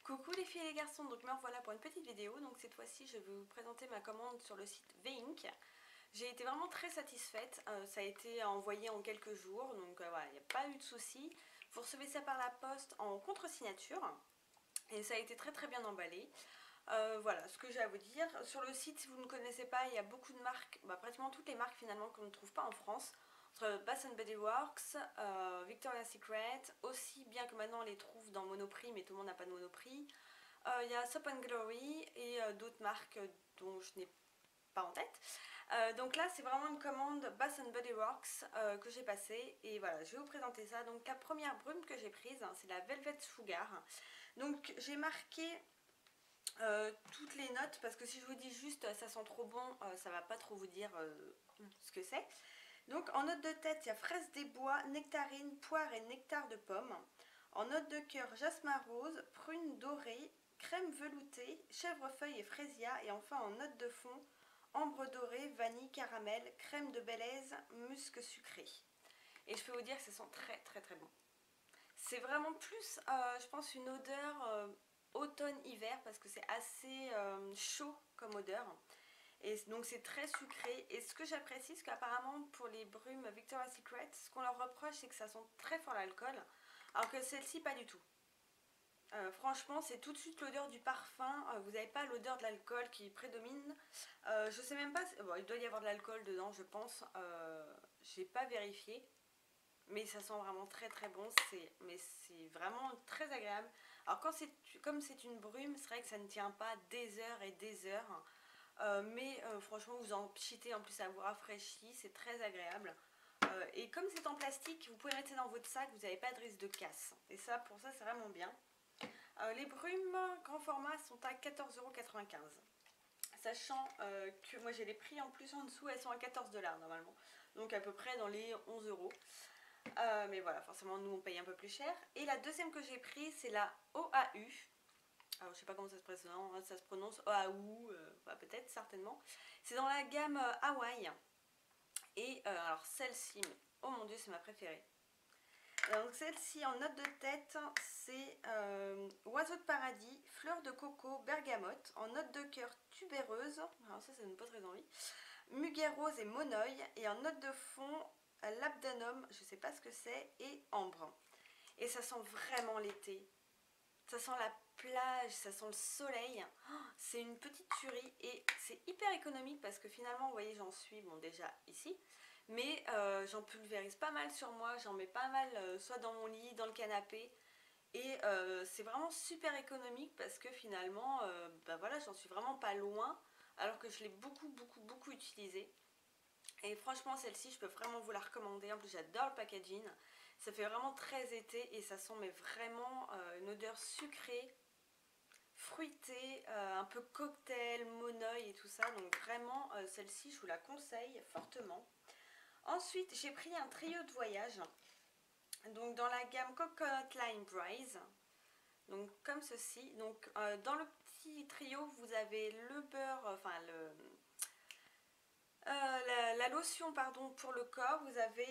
Coucou les filles et les garçons, donc me revoilà pour une petite vidéo. Donc cette fois-ci je vais vous présenter ma commande sur le site V-Ink. J'ai été vraiment très satisfaite, ça a été envoyé en quelques jours, donc voilà, il n'y a pas eu de soucis. Vous recevez ça par la poste en contre-signature et ça a été très très bien emballé. Voilà ce que j'ai à vous dire. Sur le site, si vous ne connaissez pas, il y a beaucoup de marques, pratiquement toutes les marques finalement qu'on ne trouve pas en France. Entre Bath Body Works, Victoria's Secret, aussi bien que maintenant on les trouve dans Monoprix, mais tout le monde n'a pas de Monoprix. Il y a Soap & Glory et d'autres marques dont je n'ai pas en tête. Donc là c'est vraiment une commande Bath Body Works que j'ai passée et voilà, je vais vous présenter ça. Donc la première brume que j'ai prise, c'est la Velvet Sugar. Donc j'ai marqué toutes les notes parce que si je vous dis juste ça sent trop bon, ça va pas trop vous dire ce que c'est. Donc en note de tête, il y a fraise des bois, nectarine, poire et nectar de pomme. En note de cœur, jasmin rose, prune dorée, crème veloutée, chèvrefeuille et fraisia. Et enfin en note de fond, ambre dorée, vanille, caramel, crème de Belize, musc sucré. Et je peux vous dire que ça sent très très très bon. C'est vraiment plus, je pense, une odeur automne-hiver parce que c'est assez chaud comme odeur. Et donc c'est très sucré. Et ce que j'apprécie, c'est qu'apparemment pour les brumes Victoria's Secret, ce qu'on leur reproche, c'est que ça sent très fort l'alcool. Alors que celle-ci, pas du tout. Franchement, c'est tout de suite l'odeur du parfum. Vous n'avez pas l'odeur de l'alcool qui prédomine. Je sais même pas, bon, il doit y avoir de l'alcool dedans, je pense. J'ai pas vérifié. Mais ça sent vraiment très très bon, mais c'est vraiment très agréable. Alors comme c'est une brume, c'est vrai que ça ne tient pas des heures et des heures. Mais franchement vous en pchitez, en plus ça vous rafraîchit, c'est très agréable. Et comme c'est en plastique, vous pouvez mettre ça dans votre sac, vous n'avez pas de risque de casse. Et ça, pour ça, c'est vraiment bien. Les brumes grand format sont à 14,95 €. Sachant que moi j'ai les prix en plus en dessous, elles sont à 14 $ normalement. Donc à peu près dans les 11 €. Mais voilà, forcément nous on paye un peu plus cher. Et la deuxième que j'ai prise, c'est la OAU. Alors je sais pas comment ça se prononce, OAU, peut-être, certainement. C'est dans la gamme Hawaii. Et alors celle-ci, oh mon dieu, c'est ma préférée. Donc celle-ci en note de tête, c'est oiseau de paradis, fleur de coco, bergamote. En note de cœur, tubéreuse, alors ça donne pas très envie. Muguet rose et monoeil. Et en note de fond, labdanum, je sais pas ce que c'est, et ambre. Et ça sent vraiment l'été. Ça sent la plage, ça sent le soleil. Oh, c'est une petite tuerie et c'est hyper économique parce que finalement, vous voyez, j'en suis, bon déjà ici, mais j'en pulvérise pas mal sur moi, j'en mets pas mal soit dans mon lit, dans le canapé. Et c'est vraiment super économique parce que finalement, voilà, j'en suis vraiment pas loin alors que je l'ai beaucoup utilisée. Et franchement celle-ci je peux vraiment vous la recommander, en plus j'adore le packaging, ça fait vraiment très été et ça sent mais vraiment une odeur sucrée, fruitée, un peu cocktail, monoeil et tout ça, donc vraiment celle-ci je vous la conseille fortement. Ensuite j'ai pris un trio de voyage, donc dans la gamme Coconut Lime Braise, donc comme ceci. Donc dans le petit trio vous avez le beurre, enfin la lotion pardon, pour le corps, vous avez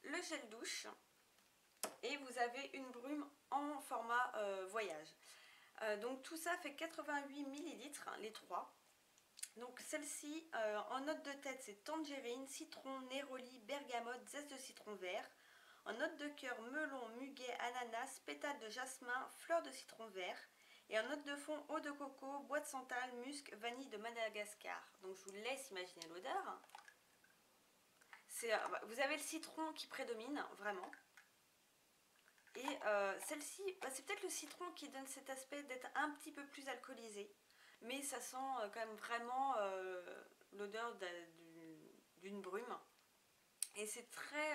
le gel douche et vous avez une brume en format voyage. Donc tout ça fait 88 ml, les trois. Donc celle-ci, en note de tête, c'est tangerine, citron, néroli, bergamote, zeste de citron vert. En note de cœur, melon, muguet, ananas, pétales de jasmin, fleurs de citron vert. Et en note de fond, eau de coco, bois de santal, musc, vanille de Madagascar. Donc je vous laisse imaginer l'odeur. Vous avez le citron qui prédomine, vraiment. Et celle-ci, c'est peut-être le citron qui donne cet aspect d'être un petit peu plus alcoolisé. Mais ça sent quand même vraiment l'odeur d'une brume. Et c'est très...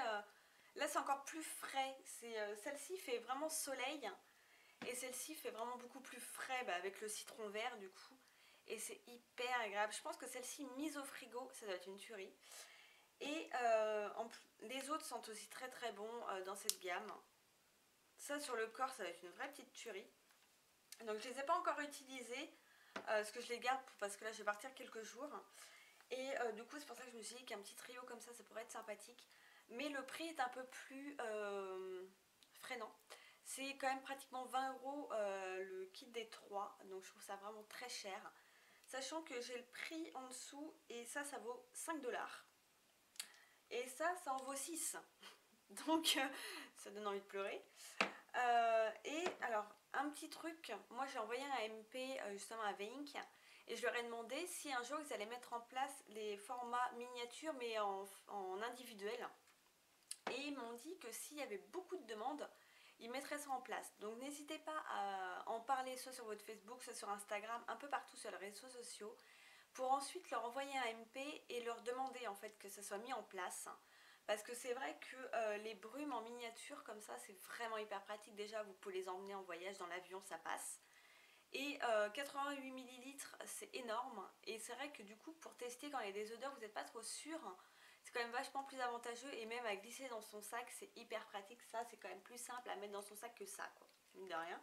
là c'est encore plus frais. Celle-ci fait vraiment soleil. Et celle-ci fait vraiment beaucoup plus frais avec le citron vert du coup. Et c'est hyper agréable. Je pense que celle-ci mise au frigo, ça doit être une tuerie. Et les autres sont aussi très très bons dans cette gamme. Ça sur le corps, ça va être une vraie petite tuerie. Donc je les ai pas encore utilisés, parce que je les garde parce que là je vais partir quelques jours. Et du coup c'est pour ça que je me suis dit qu'un petit trio comme ça pourrait être sympathique. Mais le prix est un peu plus freinant. C'est quand même pratiquement 20 € le 3, donc je trouve ça vraiment très cher. Sachant que j'ai le prix en dessous et ça vaut 5 $. Et ça en vaut 6. Donc ça donne envie de pleurer. Et alors, un petit truc, moi j'ai envoyé un MP justement à Veink et je leur ai demandé si un jour ils allaient mettre en place les formats miniatures mais en individuel. Et ils m'ont dit que s'il y avait beaucoup de demandes, ils mettraient ça en place. Donc n'hésitez pas à en parler soit sur votre Facebook, soit sur Instagram, un peu partout sur les réseaux sociaux, pour ensuite leur envoyer un MP et leur demander en fait que ça soit mis en place. Parce que c'est vrai que les brumes en miniature comme ça, c'est vraiment hyper pratique. Déjà, vous pouvez les emmener en voyage dans l'avion, ça passe. Et 88 millilitres, c'est énorme. Et c'est vrai que du coup, pour tester quand il y a des odeurs, vous n'êtes pas trop sûr. C'est quand même vachement plus avantageux. Et même à glisser dans son sac, c'est hyper pratique. Ça, c'est quand même plus simple à mettre dans son sac que ça, quoi. Mine de rien.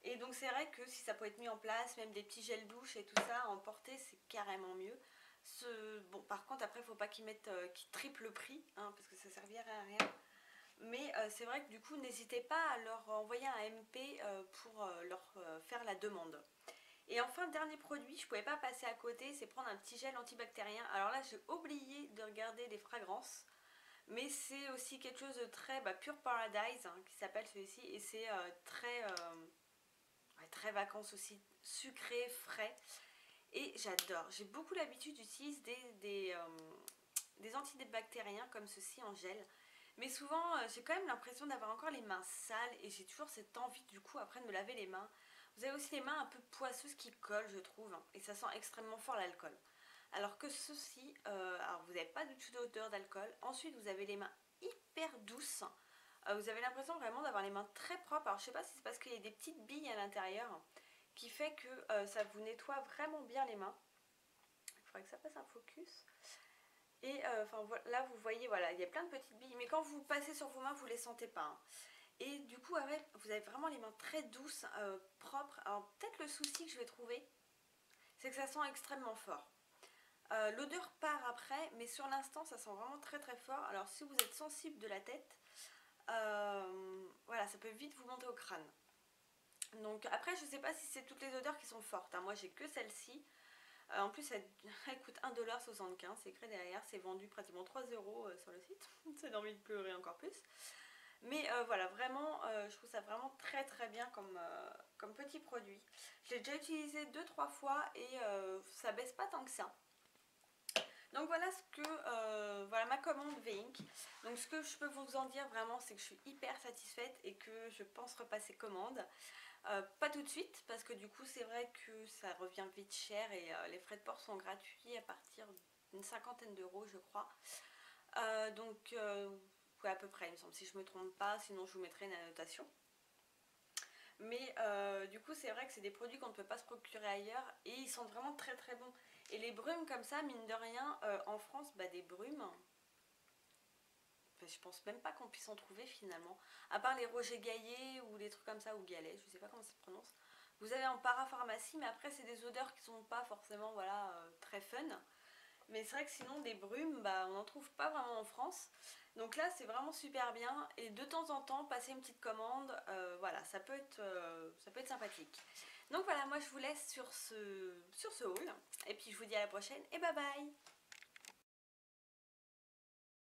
Et donc c'est vrai que si ça peut être mis en place, même des petits gels douche et tout ça, à emporter, c'est carrément mieux. Bon, par contre, après, il ne faut pas qu'ils triplent le prix, hein, parce que ça servirait à rien. Mais c'est vrai que du coup, n'hésitez pas à leur envoyer un MP pour leur faire la demande. Et enfin, dernier produit, je ne pouvais pas passer à côté, c'est prendre un petit gel antibactérien. Alors là, j'ai oublié de regarder les fragrances, mais c'est aussi quelque chose de très Pure Paradise, hein, qui s'appelle celui-ci, et c'est très vacances aussi, sucré, frais. Et j'adore. J'ai beaucoup l'habitude d'utiliser des antibactériens comme ceci en gel. Mais souvent, j'ai quand même l'impression d'avoir encore les mains sales et j'ai toujours cette envie du coup après de me laver les mains. Vous avez aussi les mains un peu poisseuses qui collent, je trouve, hein, et ça sent extrêmement fort l'alcool. Alors que ceci, alors vous n'avez pas du tout d'odeur d'alcool. Ensuite, vous avez les mains hyper douces. Vous avez l'impression vraiment d'avoir les mains très propres. Alors je sais pas si c'est parce qu'il y a des petites billes à l'intérieur qui fait que ça vous nettoie vraiment bien les mains. Il faudrait que ça passe un focus. Et enfin là vous voyez, voilà, il y a plein de petites billes, mais quand vous passez sur vos mains, vous ne les sentez pas, hein. Et du coup, avec, vous avez vraiment les mains très douces, propres. Alors peut-être le souci que je vais trouver, c'est que ça sent extrêmement fort. L'odeur part après, mais sur l'instant, ça sent vraiment très très fort. Alors si vous êtes sensible de la tête, voilà, ça peut vite vous monter au crâne. Donc après, je ne sais pas si c'est toutes les odeurs qui sont fortes, hein. Moi, j'ai que celle-ci. En plus, elle coûte 1,75 $, c'est écrit derrière, c'est vendu pratiquement 3 € sur le site. Ça donne envie de pleurer encore plus. Mais voilà, vraiment, je trouve ça vraiment très très bien comme petit produit. Je l'ai déjà utilisé 2-3 fois et ça baisse pas tant que ça. Donc voilà voilà ma commande Veink. Donc ce que je peux vous en dire vraiment, c'est que je suis hyper satisfaite et que je pense repasser commande. Pas tout de suite parce que du coup c'est vrai que ça revient vite cher et les frais de port sont gratuits à partir d'une cinquantaine d'euros je crois. Donc ouais, à peu près il me semble, si je me trompe pas, sinon je vous mettrai une annotation. Mais du coup c'est vrai que c'est des produits qu'on ne peut pas se procurer ailleurs et ils sont vraiment très très bons. Et les brumes comme ça, mine de rien, en France, des brumes, enfin, je pense même pas qu'on puisse en trouver finalement. À part les Roger Gaillet ou les trucs comme ça, ou Galet, je sais pas comment ça se prononce. Vous avez en parapharmacie, mais après c'est des odeurs qui sont pas forcément voilà, très fun. Mais c'est vrai que sinon des brumes, on n'en trouve pas vraiment en France. Donc là c'est vraiment super bien. Et de temps en temps, passer une petite commande, voilà, ça peut être sympathique. Donc voilà, moi je vous laisse sur ce haul. Et puis je vous dis à la prochaine et bye bye.